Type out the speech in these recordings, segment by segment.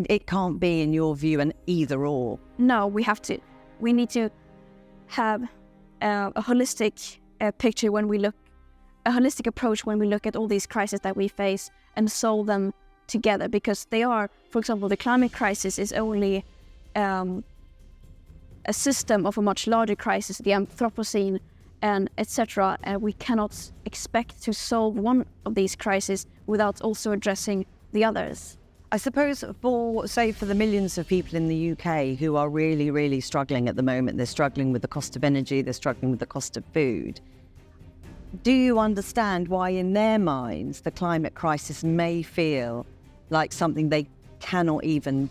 It can't be, in your view, an either or. No, we need to have a holistic picture when we look, a holistic approach when we look at all these crises that we face and solve them together, because they are, for example, the climate crisis is only a system of a much larger crisis, the Anthropocene and etc. We cannot expect to solve one of these crises without also addressing the others. I suppose for the millions of people in the UK who are really, really struggling at the moment, they're struggling with the cost of energy, they're struggling with the cost of food. Do you understand why in their minds the climate crisis may feel like something they cannot even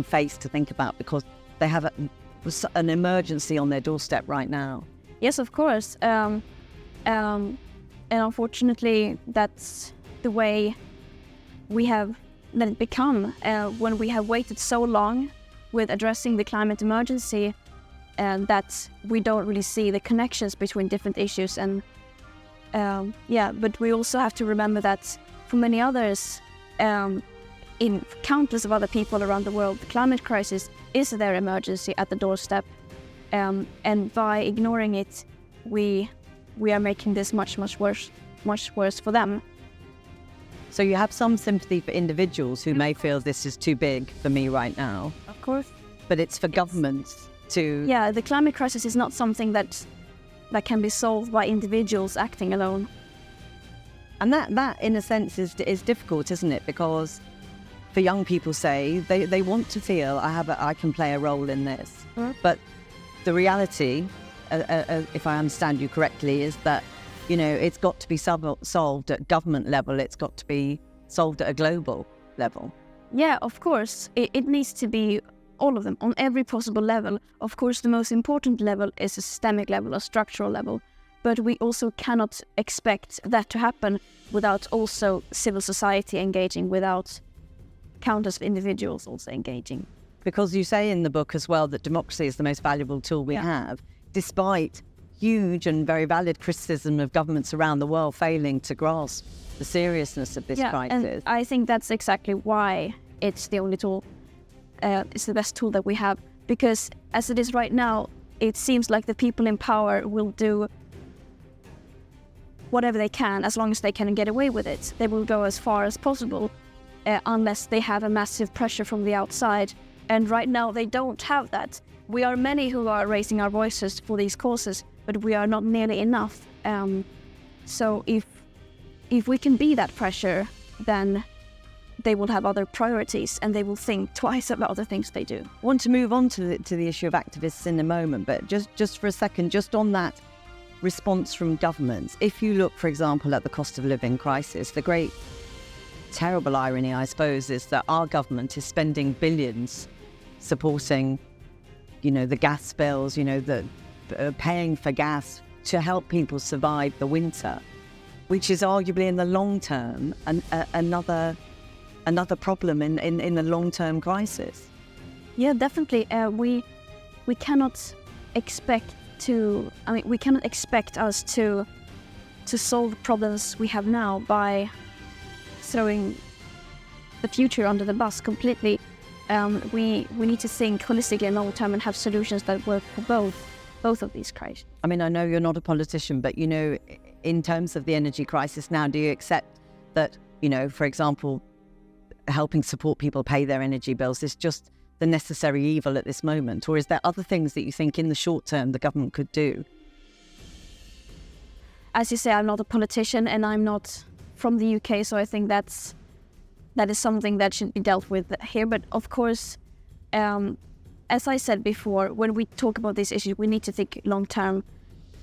face to think about, because they have an emergency on their doorstep right now? Yes, of course. And unfortunately, that's the way we have let it become when we have waited so long with addressing the climate emergency, and that we don't really see the connections between different issues. And but we also have to remember that for many others, in countless of other people around the world, the climate crisis is their emergency at the doorstep. And by ignoring it, we are making this much worse for them. So you have some sympathy for individuals who may feel this is too big for me right now. Of course. But it's for governments to... Yeah, the climate crisis is not something that can be solved by individuals acting alone. And that in a sense is difficult, isn't it? Because for young people, say, they want to feel I can play a role in this. Mm-hmm. But the reality, if I understand you correctly, is that it's got to be solved at government level. It's got to be solved at a global level. Yeah, of course. It needs to be all of them on every possible level. Of course, the most important level is a systemic level, a structural level. But we also cannot expect that to happen without also civil society engaging, without countless individuals also engaging. Because you say in the book as well that democracy is the most valuable tool we have, despite huge and very valid criticism of governments around the world failing to grasp the seriousness of this crisis. And I think that's exactly why it's the only tool, it's the best tool that we have. Because as it is right now, it seems like the people in power will do whatever they can as long as they can get away with it. They will go as far as possible unless they have a massive pressure from the outside. And right now they don't have that. We are many who are raising our voices for these causes, but we are not nearly enough. So if we can be that pressure, then they will have other priorities and they will think twice about the things they do. I want to move on to the issue of activists in a moment, but just for a second, just on that response from governments. If you look, for example, at the cost of living crisis, the great terrible irony, I suppose, is that our government is spending billions supporting, the gas bills, the paying for gas to help people survive the winter, which is arguably in the long term another problem in the long-term crisis. Yeah, definitely. We cannot expect we cannot expect us to solve problems we have now by throwing the future under the bus completely. We need to think holistically and long term and have solutions that work for both of these crises. I mean, I know you're not a politician, but in terms of the energy crisis now, do you accept that, for example, helping support people pay their energy bills is just the necessary evil at this moment? Or is there other things that you think in the short term the government could do? As you say, I'm not a politician and I'm not from the UK, so I think that is something that should be dealt with here. But of course, as I said before, when we talk about these issues, we need to think long term,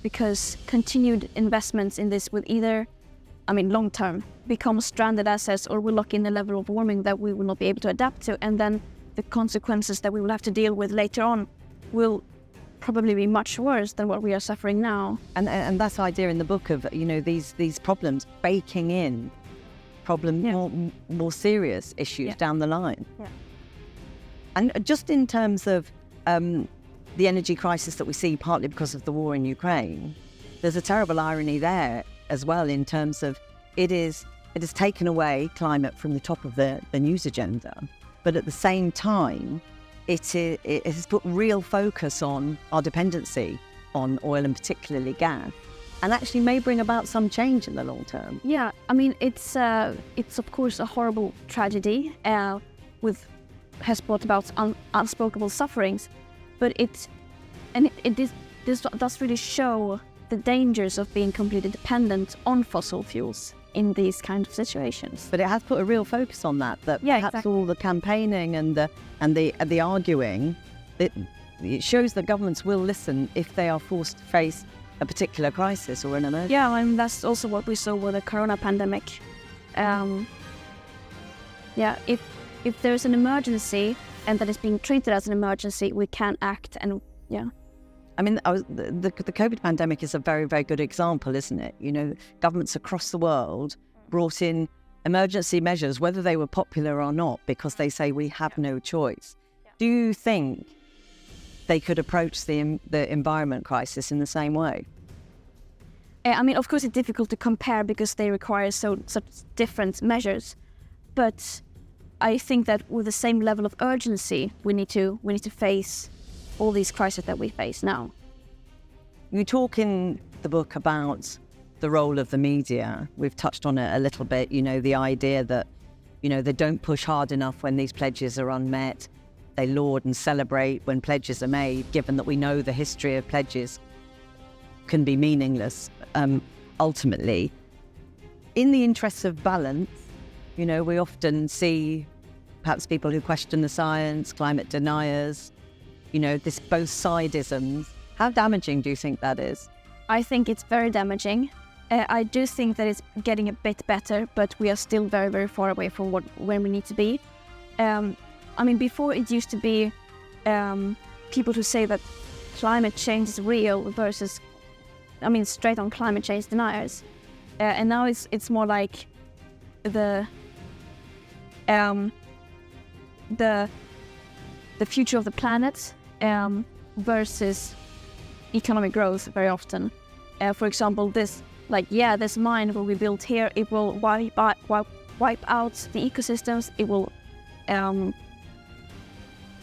because continued investments in this will either, long term, become stranded assets or will lock in a level of warming that we will not be able to adapt to. And then the consequences that we will have to deal with later on will probably be much worse than what we are suffering now. And that's the idea in the book of, these problems baking in more serious issues down the line. Yeah. And just in terms of the energy crisis that we see partly because of the war in Ukraine, there's a terrible irony there as well in terms of it is it has taken away climate from the top of the news agenda. But at the same time, it has put real focus on our dependency on oil and particularly gas, and actually may bring about some change in the long term. Yeah, I mean, it's of course a horrible tragedy has brought about unspeakable sufferings, but this does really show the dangers of being completely dependent on fossil fuels in these kind of situations. But it has put a real focus on that Yeah, perhaps exactly. all the campaigning and the arguing, it shows that governments will listen if they are forced to face a particular crisis or an emergency. Yeah, and that's also what we saw with the corona pandemic. If there's an emergency and that is being treated as an emergency, we can act. And yeah. I mean, the COVID pandemic is a very, very good example, isn't it? You know, governments across the world brought in emergency measures, whether they were popular or not, because they say we have no choice. Do you think they could approach the environment crisis in the same way? I mean, of course, it's difficult to compare because they require such different measures. But I think that with the same level of urgency, we need to face all these crises that we face now. You talk in the book about the role of the media. We've touched on it a little bit, you know, the idea that, you know, they don't push hard enough when these pledges are unmet. They laud and celebrate when pledges are made, given that we know the history of pledges can be meaningless, ultimately. In the interests of balance, you know, we often see perhaps people who question the science, climate deniers, you know, this both-sidism. How damaging do you think that is? I think it's very damaging. I do think that it's getting a bit better, but we are still very, very far away from where we need to be. I mean, before it used to be people who say that climate change is real versus, I mean, straight on climate change deniers. And now it's more like the future of the planet versus economic growth very often. For example, this mine will be built here, it will wipe out the ecosystems, it will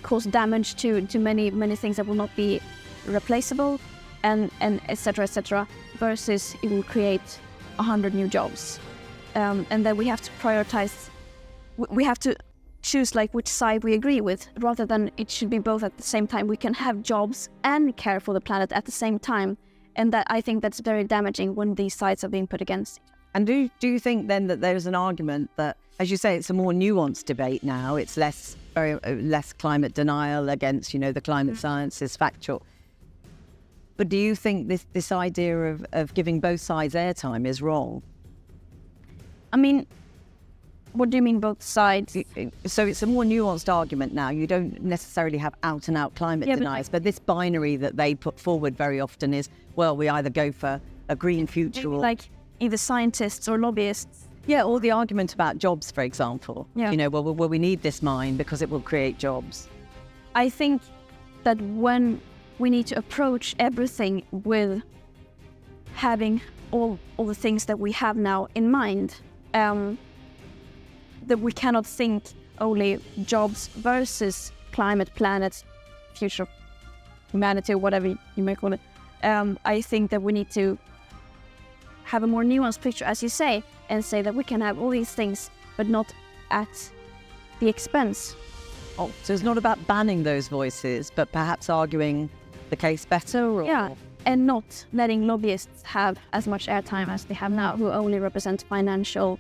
cause damage to many things that will not be replaceable, and etc., versus it will create 100 new jobs. And then we have to prioritize, we have to choose like which side we agree with, rather than it should be both at the same time. We can have jobs and care for the planet at the same time. And that, I think that's very damaging when these sides are being put against. And do you think then that there's an argument that, as you say, it's a more nuanced debate now, it's less climate denial against, you know, the climate science is factual. But do you think this idea of giving both sides airtime is wrong? I mean, what do you mean both sides? So it's a more nuanced argument now. You don't necessarily have out-and-out climate deniers, but this binary that they put forward very often is, well, we either go for a green future or... Like either scientists or lobbyists. Yeah, or the argument about jobs, for example. Yeah. You know, well, we need this mine because it will create jobs. I think that when we need to approach everything with having all the things that we have now in mind, that we cannot think only jobs versus climate, planet, future, humanity, whatever you may call it. I think that we need to have a more nuanced picture, as you say, and say that we can have all these things, but not at the expense. Oh, so it's not about banning those voices, but perhaps arguing the case better? Or... Yeah, and not letting lobbyists have as much airtime as they have now, who only represent financial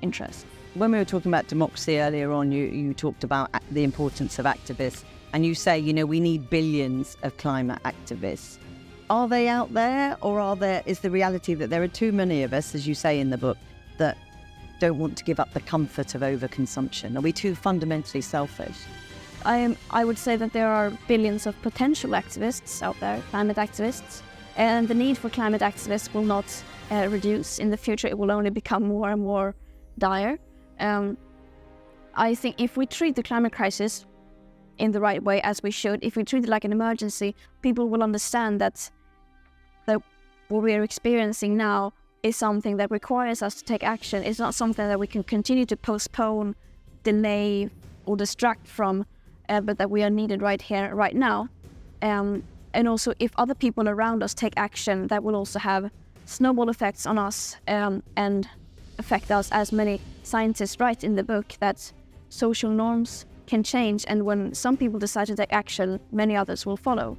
interests. When we were talking about democracy earlier on, you talked about the importance of activists, and you say, you know, we need billions of climate activists. Are they out there, or is the reality that there are too many of us, as you say in the book, that don't want to give up the comfort of overconsumption? Are we too fundamentally selfish? I would say that there are billions of potential activists out there, climate activists, and the need for climate activists will not reduce in the future. It will only become more and more dire. I think if we treat the climate crisis in the right way, as we should, if we treat it like an emergency, people will understand that what we are experiencing now is something that requires us to take action. It's not something that we can continue to postpone, delay, or distract from, but that we are needed right here, right now. And also, if other people around us take action, that will also have snowball effects on us and affect us, as many scientists write in the book, that social norms can change, and when some people decide to take action, many others will follow.